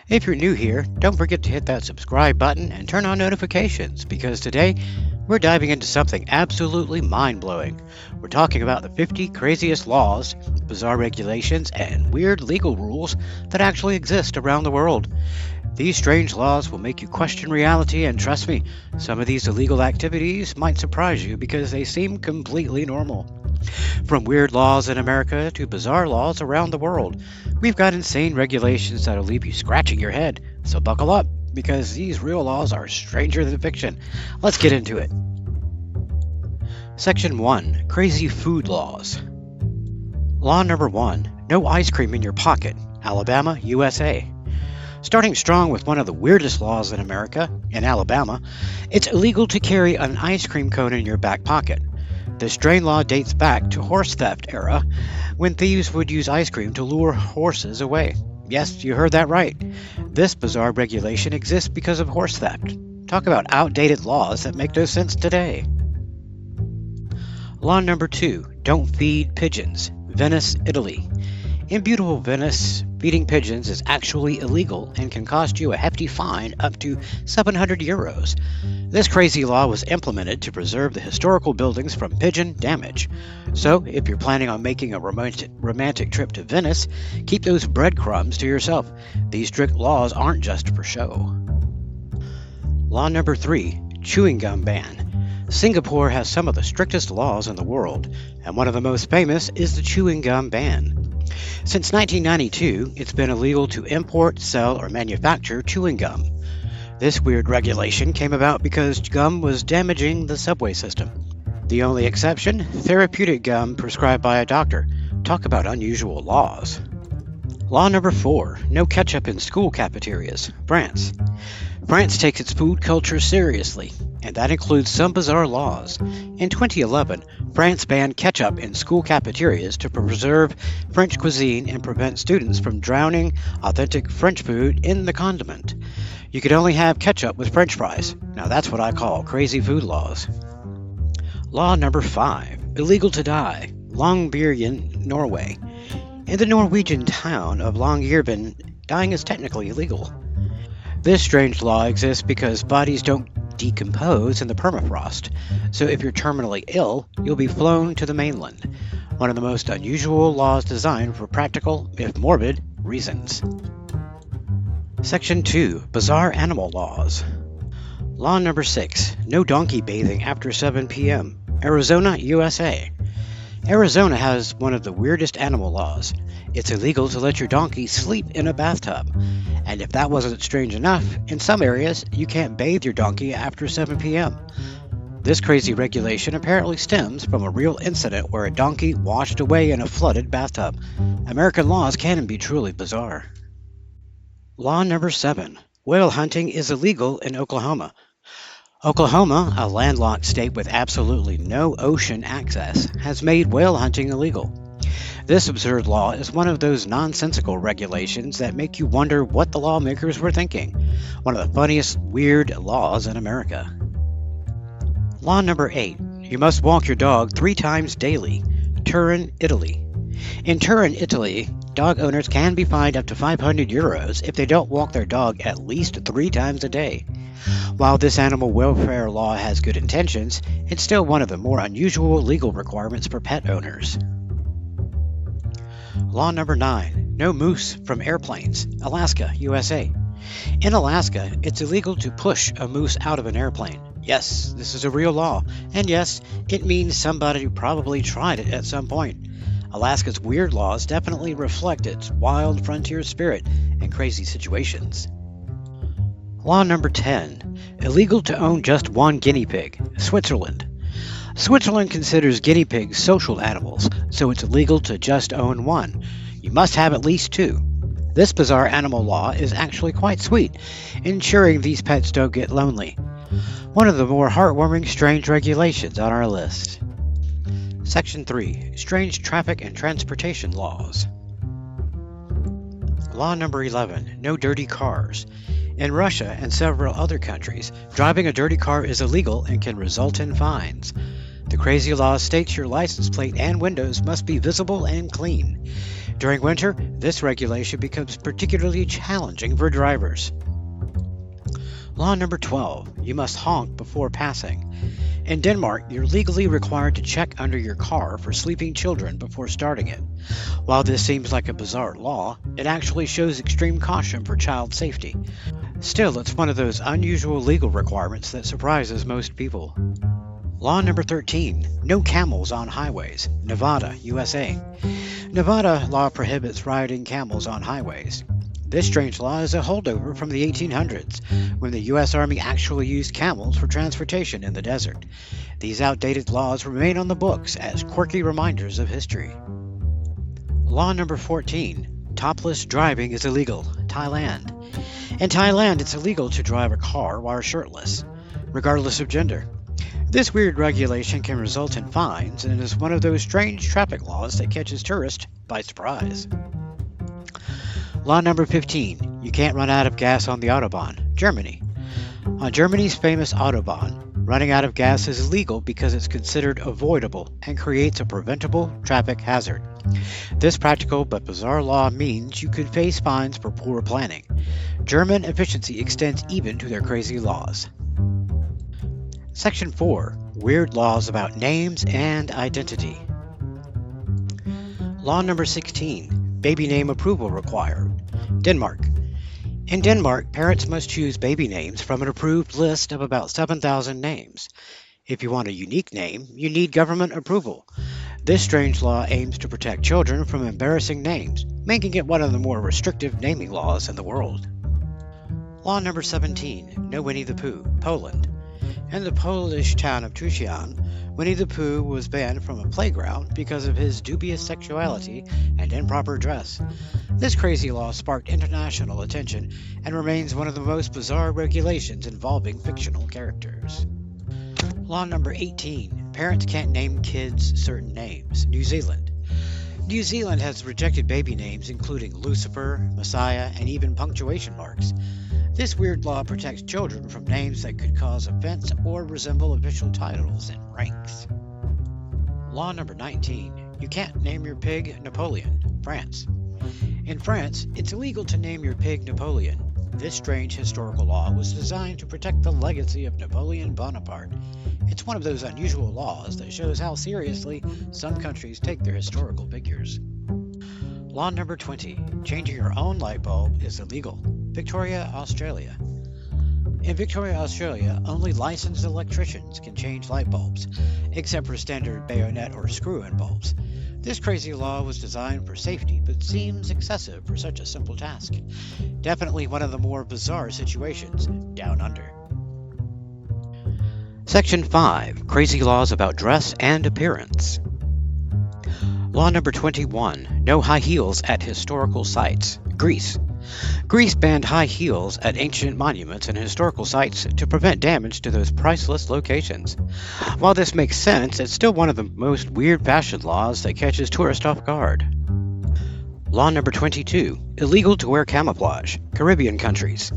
If you're new here, don't forget to hit that subscribe button and turn on notifications because today we're diving into something absolutely mind blowing. We're talking about the 50 craziest laws, bizarre regulations, and weird legal rules that actually exist around the world. These strange laws will make you question reality, and trust me, some of these illegal activities might surprise you because they seem completely normal. From weird laws in America to bizarre laws around the world, we've got insane regulations that'll leave you scratching your head. So buckle up, because these real laws are stranger than fiction. Let's get into it. Section 1: Crazy Food Laws. Law number 1: No ice cream in your pocket. Alabama, USA. Starting strong with one of the weirdest laws in America, in Alabama, it's illegal to carry an ice cream cone in your back pocket. This strange law dates back to horse theft era, when thieves would use ice cream to lure horses away. Yes, you heard that right. This bizarre regulation exists because of horse theft. Talk about outdated laws that make no sense today. Law number 2: Don't feed pigeons. Venice, Italy. In beautiful Venice, feeding pigeons is actually illegal and can cost you a hefty fine up to 700 euros. This crazy law was implemented to preserve the historical buildings from pigeon damage. So, if you're planning on making a romantic trip to Venice, keep those breadcrumbs to yourself. These strict laws aren't just for show. Law number 3: Chewing gum ban. Singapore has some of the strictest laws in the world, and one of the most famous is the chewing gum ban. Since 1992, it's been illegal to import, sell, or manufacture chewing gum. This weird regulation came about because gum was damaging the subway system. The only exception, therapeutic gum prescribed by a doctor. Talk about unusual laws. Law number 4: No ketchup in school cafeterias. France. France takes its food culture seriously, and that includes some bizarre laws. In 2011, France banned ketchup in school cafeterias to preserve French cuisine and prevent students from drowning authentic French food in the condiment. You could only have ketchup with French fries. Now that's what I call crazy food laws. Law number 5: Illegal to die. Longyearbyen, Norway. In the Norwegian town of Longyearbyen, dying is technically illegal. This strange law exists because bodies don't decompose in the permafrost, so if you're terminally ill, you'll be flown to the mainland. One of the most unusual laws designed for practical, if morbid, reasons. Section 2: Bizarre Animal Laws. Law number 6: No donkey bathing after 7 p.m. Arizona, USA. Arizona has one of the weirdest animal laws. It's illegal to let your donkey sleep in a bathtub. And if that wasn't strange enough, in some areas, you can't bathe your donkey after 7 p.m. This crazy regulation apparently stems from a real incident where a donkey washed away in a flooded bathtub. American laws can be truly bizarre. Law number 7: Whale hunting is illegal in Oklahoma. Oklahoma, a landlocked state with absolutely no ocean access, has made whale hunting illegal. This absurd law is one of those nonsensical regulations that make you wonder what the lawmakers were thinking. One of the funniest weird laws in America. Law number 8: You must walk your dog 3 times daily. Turin, Italy. In Turin, Italy, dog owners can be fined up to 500 euros if they don't walk their dog at least 3 times a day. While this animal welfare law has good intentions, it's still one of the more unusual legal requirements for pet owners. Law number 9: No moose from airplanes. Alaska, USA. In Alaska, it's illegal to push a moose out of an airplane. Yes, this is a real law, and yes, it means somebody probably tried it at some point. Alaska's weird laws definitely reflect its wild frontier spirit and crazy situations. Law number 10: Illegal to own just one guinea pig. Switzerland. Switzerland considers guinea pigs social animals, so it's illegal to just own one. You must have at least 2. This bizarre animal law is actually quite sweet, ensuring these pets don't get lonely. One of the more heartwarming strange regulations on our list. Section 3: Strange Traffic and Transportation Laws. Law number 11: No dirty cars. In Russia and several other countries, driving a dirty car is illegal and can result in fines. The crazy law states your license plate and windows must be visible and clean. During winter, this regulation becomes particularly challenging for drivers. Law number 12. You must honk before passing. In Denmark, you're legally required to check under your car for sleeping children before starting it. While this seems like a bizarre law, it actually shows extreme caution for child safety. Still, it's one of those unusual legal requirements that surprises most people. Law number 13. No camels on highways. Nevada, USA. Nevada law prohibits riding camels on highways. This strange law is a holdover from the 1800s, when the U.S. Army actually used camels for transportation in the desert. These outdated laws remain on the books as quirky reminders of history. Law number 14. Topless driving is illegal. Thailand. In Thailand, it's illegal to drive a car while shirtless, regardless of gender. This weird regulation can result in fines and is one of those strange traffic laws that catches tourists by surprise. Law number 15. You can't run out of gas on the Autobahn. Germany. On Germany's famous Autobahn, running out of gas is illegal because it's considered avoidable and creates a preventable traffic hazard. This practical but bizarre law means you could face fines for poor planning. German efficiency extends even to their crazy laws. Section 4. Weird laws about names and identity. Law number 16. Baby name approval required. Denmark. In Denmark, parents must choose baby names from an approved list of about 7,000 names. If you want a unique name, you need government approval. This strange law aims to protect children from embarrassing names, making it one of the more restrictive naming laws in the world. Law number 17. No Winnie the Pooh, Poland. In the Polish town of Tucson, Winnie the Pooh was banned from a playground because of his dubious sexuality and improper dress. This crazy law sparked international attention and remains one of the most bizarre regulations involving fictional characters. Law number 18. Parents can't name kids certain names. New Zealand. New Zealand has rejected baby names including Lucifer, Messiah, and even punctuation marks. This weird law protects children from names that could cause offense or resemble official titles and ranks. Law number 19. You can't name your pig Napoleon. France. In France, it's illegal to name your pig Napoleon. This strange historical law was designed to protect the legacy of Napoleon Bonaparte. It's one of those unusual laws that shows how seriously some countries take their historical figures. Law number 20. Changing your own light bulb is illegal. Victoria, Australia. In Victoria, Australia, only licensed electricians can change light bulbs, except for standard bayonet or screw-in bulbs. This crazy law was designed for safety, but seems excessive for such a simple task. Definitely one of the more bizarre situations down under. Section 5. Crazy laws about dress and appearance. Law number 21. No high heels at historical sites. Greece. Greece banned high heels at ancient monuments and historical sites to prevent damage to those priceless locations. While this makes sense, it's still one of the most weird fashion laws that catches tourists off guard. Law number 22. Illegal to wear camouflage. Caribbean countries.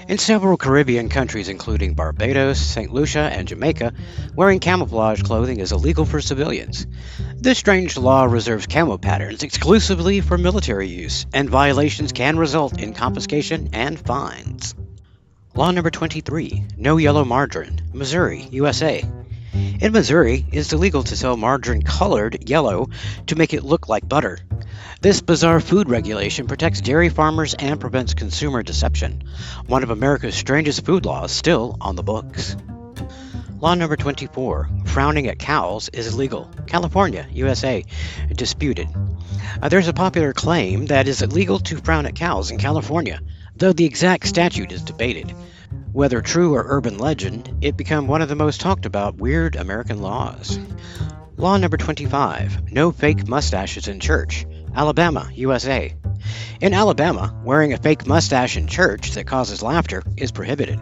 In several Caribbean countries, including Barbados, St. Lucia, and Jamaica, wearing camouflage clothing is illegal for civilians. This strange law reserves camo patterns exclusively for military use, and violations can result in confiscation and fines. Law number 23. No yellow margarine. Missouri, USA. In Missouri, it's illegal to sell margarine colored yellow to make it look like butter. This bizarre food regulation protects dairy farmers and prevents consumer deception. One of America's strangest food laws still on the books. Law number 24. Frowning at cows is illegal. California, USA. Disputed. There's a popular claim that it's illegal to frown at cows in California, though the exact statute is debated. Whether true or urban legend, it became one of the most talked about weird American laws. Law number 25. No fake mustaches in church. Alabama, USA. In Alabama, wearing a fake mustache in church that causes laughter is prohibited.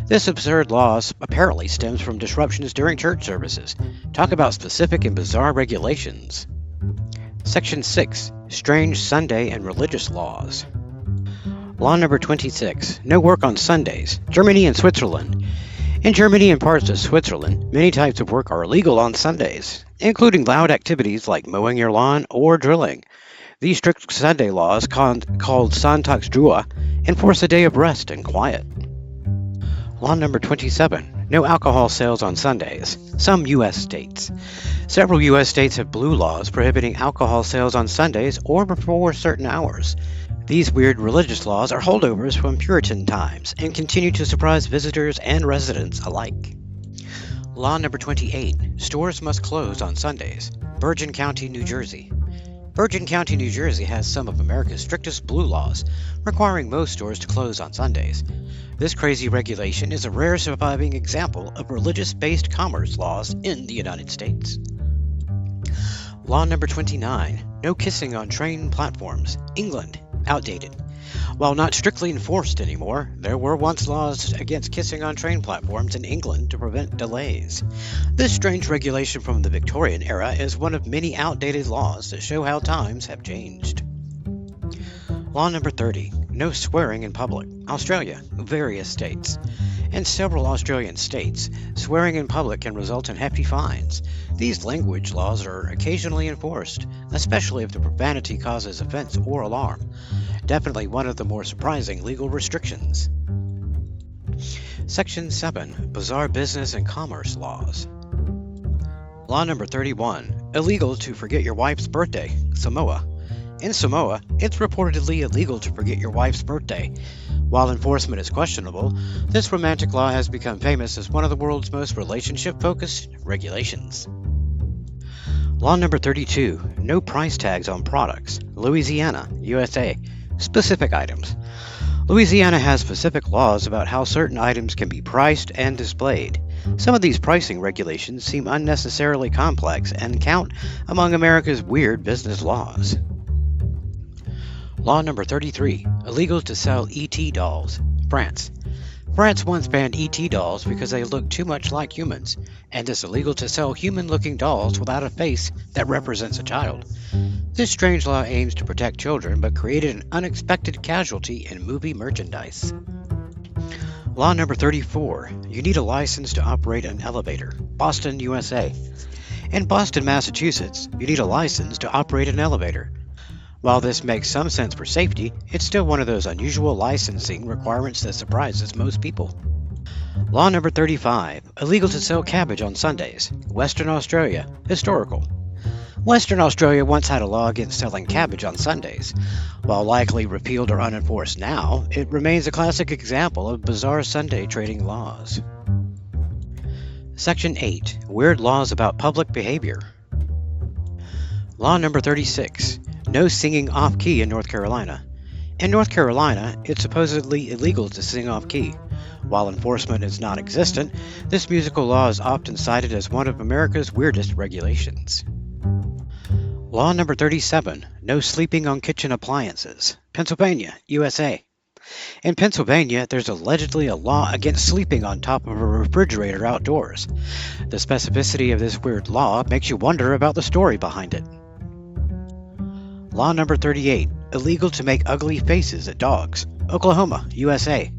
This absurd law apparently stems from disruptions during church services. Talk about specific and bizarre regulations. Section 6. Strange Sunday and religious laws. Law number 26. No work on Sundays. Germany and Switzerland. In Germany and parts of Switzerland, many types of work are illegal on Sundays, including loud activities like mowing your lawn or drilling. These strict Sunday laws, called Sonntagsruhe, enforce a day of rest and quiet. Law number 27. No alcohol sales on Sundays. Some U.S. states. Several U.S. states have blue laws prohibiting alcohol sales on Sundays or before certain hours. These weird religious laws are holdovers from Puritan times and continue to surprise visitors and residents alike. Law number 28. Stores must close on Sundays. Bergen County, New Jersey. Bergen County, New Jersey has some of America's strictest blue laws, requiring most stores to close on Sundays. This crazy regulation is a rare surviving example of religious-based commerce laws in the United States. Law number 29. No kissing on train platforms. England. Outdated. While not strictly enforced anymore, there were once laws against kissing on train platforms in England to prevent delays. This strange regulation from the Victorian era is one of many outdated laws that show how times have changed. Law number 30. No swearing in public. Australia. Various states. In several Australian states, swearing in public can result in hefty fines. These language laws are occasionally enforced, especially if the profanity causes offense or alarm. Definitely one of the more surprising legal restrictions. Section 7. Bizarre Business and Commerce Laws. Law number 31. Illegal to forget your wife's birthday. Samoa. In Samoa, it's reportedly illegal to forget your wife's birthday. While enforcement is questionable, this romantic law has become famous as one of the world's most relationship-focused regulations. Law number 32. No price tags on products. Louisiana, USA. Specific items. Louisiana has specific laws about how certain items can be priced and displayed. Some of these pricing regulations seem unnecessarily complex and count among America's weird business laws. Law number 33. Illegal to sell ET dolls. France. France once banned ET dolls because they look too much like humans, and it's illegal to sell human-looking dolls without a face that represents a child. This strange law aims to protect children, but created an unexpected casualty in movie merchandise. Law number 34. You need a license to operate an elevator. Boston, USA. In Boston, Massachusetts, you need a license to operate an elevator. While this makes some sense for safety, it's still one of those unusual licensing requirements that surprises most people. Law number 35. Illegal to sell cabbage on Sundays. Western Australia. Historical. Western Australia once had a law against selling cabbage on Sundays. While likely repealed or unenforced now, it remains a classic example of bizarre Sunday trading laws. Section 8. Weird laws about public behavior. Law number 36. No singing off-key in North Carolina. In North Carolina, it's supposedly illegal to sing off-key. While enforcement is non-existent, this musical law is often cited as one of America's weirdest regulations. Law number 37. No sleeping on kitchen appliances. Pennsylvania, USA. In Pennsylvania, there's allegedly a law against sleeping on top of a refrigerator outdoors. The specificity of this weird law makes you wonder about the story behind it. Law number 38. Illegal to make ugly faces at dogs. Oklahoma, USA.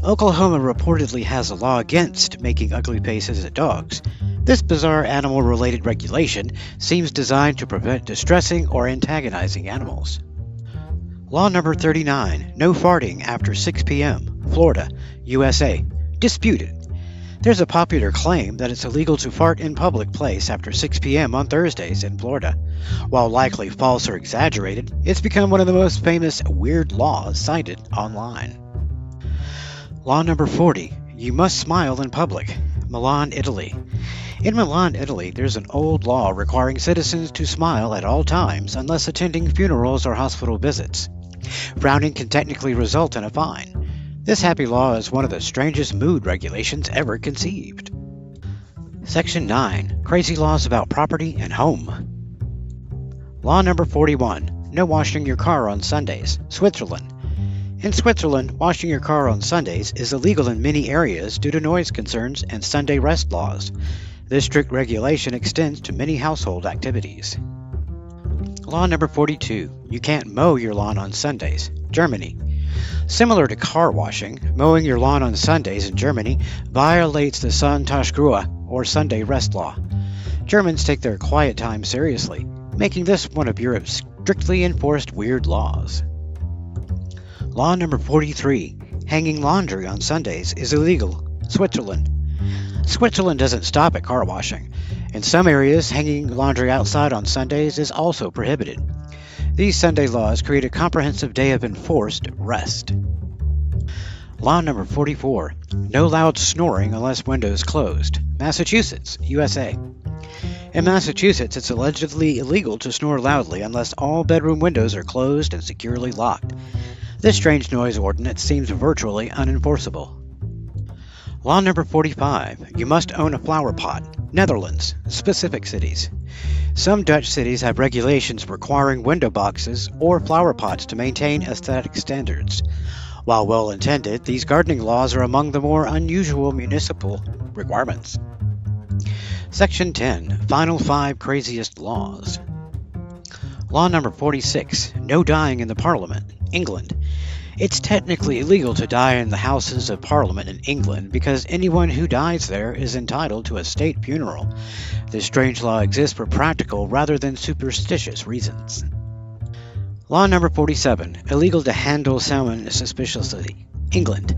Oklahoma reportedly has a law against making ugly faces at dogs. This bizarre animal-related regulation seems designed to prevent distressing or antagonizing animals. Law number 39. No farting after 6 p.m. Florida, USA. Disputed. There's a popular claim that it's illegal to fart in public place after 6 p.m. on Thursdays in Florida. While likely false or exaggerated, it's become one of the most famous weird laws cited online. Law number 40. You must smile in public. Milan, Italy. In Milan, Italy, there's an old law requiring citizens to smile at all times unless attending funerals or hospital visits. Frowning can technically result in a fine. This happy law is one of the strangest mood regulations ever conceived. Section 9. Crazy laws about property and home. Law number 41. No washing your car on Sundays. Switzerland. In Switzerland, washing your car on Sundays is illegal in many areas due to noise concerns and Sunday rest laws. This strict regulation extends to many household activities. Law number 42. You can't mow your lawn on Sundays. Germany. Similar to car washing, mowing your lawn on Sundays in Germany violates the Sonntagsruhe, or Sunday rest law. Germans take their quiet time seriously, making this one of Europe's strictly enforced weird laws. Law number 43. Hanging laundry on Sundays is illegal. Switzerland. Switzerland doesn't stop at car washing. In some areas, hanging laundry outside on Sundays is also prohibited. These Sunday laws create a comprehensive day of enforced rest. Law number 44. No loud snoring unless windows closed. Massachusetts, USA. In Massachusetts, it's allegedly illegal to snore loudly unless all bedroom windows are closed and securely locked. This strange noise ordinance seems virtually unenforceable. Law number 45. You must own a flower pot. Netherlands, specific cities. Some Dutch cities have regulations requiring window boxes or flower pots to maintain aesthetic standards. While well-intended, these gardening laws are among the more unusual municipal requirements. Section 10. Final 5 Craziest Laws. Law number 46. No dying in the Parliament. England. It's technically illegal to die in the Houses of Parliament in England because anyone who dies there is entitled to a state funeral. This strange law exists for practical rather than superstitious reasons. Law number 47. Illegal to handle salmon suspiciously. England.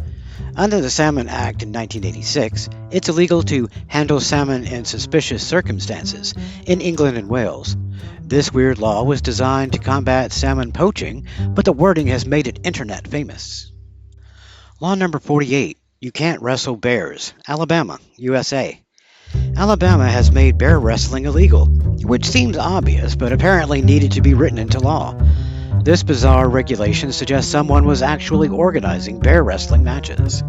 Under the Salmon Act in 1986, it's illegal to handle salmon in suspicious circumstances in England and Wales. This weird law was designed to combat salmon poaching, but the wording has made it internet famous. Law number 48. You can't wrestle bears. Alabama, USA. Alabama has made bear wrestling illegal, which seems obvious but apparently needed to be written into law. This bizarre regulation suggests someone was actually organizing bear wrestling matches.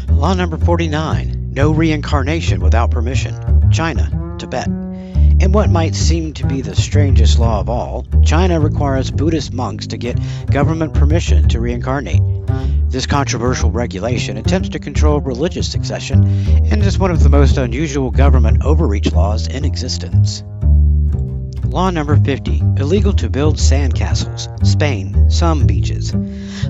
Law number 49. No reincarnation without permission. China, Tibet. In what might seem to be the strangest law of all, China requires Buddhist monks to get government permission to reincarnate. This controversial regulation attempts to control religious succession and is one of the most unusual government overreach laws in existence. Law number 50. Illegal to build sandcastles. Spain, some beaches.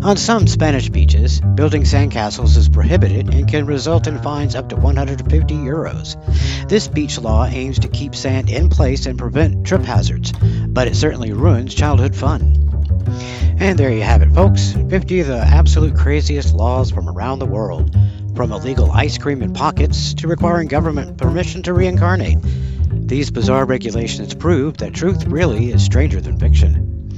On some Spanish beaches, building sandcastles is prohibited and can result in fines up to 150 euros. This beach law aims to keep sand in place and prevent trip hazards, but it certainly ruins childhood fun. And there you have it, folks. 50 of the absolute craziest laws from around the world. From illegal ice cream in pockets to requiring government permission to reincarnate. These bizarre regulations prove that truth really is stranger than fiction.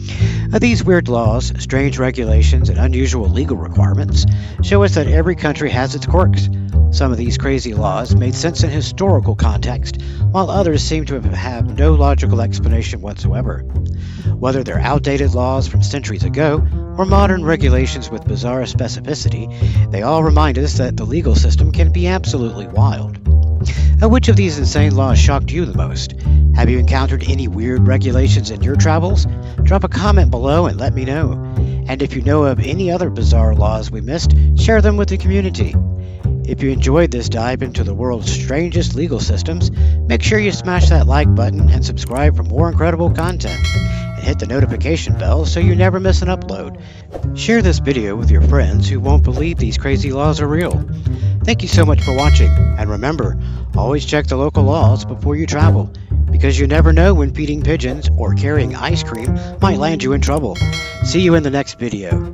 These weird laws, strange regulations, and unusual legal requirements show us that every country has its quirks. Some of these crazy laws made sense in historical context, while others seem to have no logical explanation whatsoever. Whether they're outdated laws from centuries ago, or modern regulations with bizarre specificity, they all remind us that the legal system can be absolutely wild. Which of these insane laws shocked you the most? Have you encountered any weird regulations in your travels? Drop a comment below and let me know. And if you know of any other bizarre laws we missed, share them with the community. If you enjoyed this dive into the world's strangest legal systems, make sure you smash that like button and subscribe for more incredible content. And hit the notification bell so you never miss an upload. Share this video with your friends who won't believe these crazy laws are real. Thank you so much for watching, and remember, always check the local laws before you travel, because you never know when feeding pigeons or carrying ice cream might land you in trouble. See you in the next video.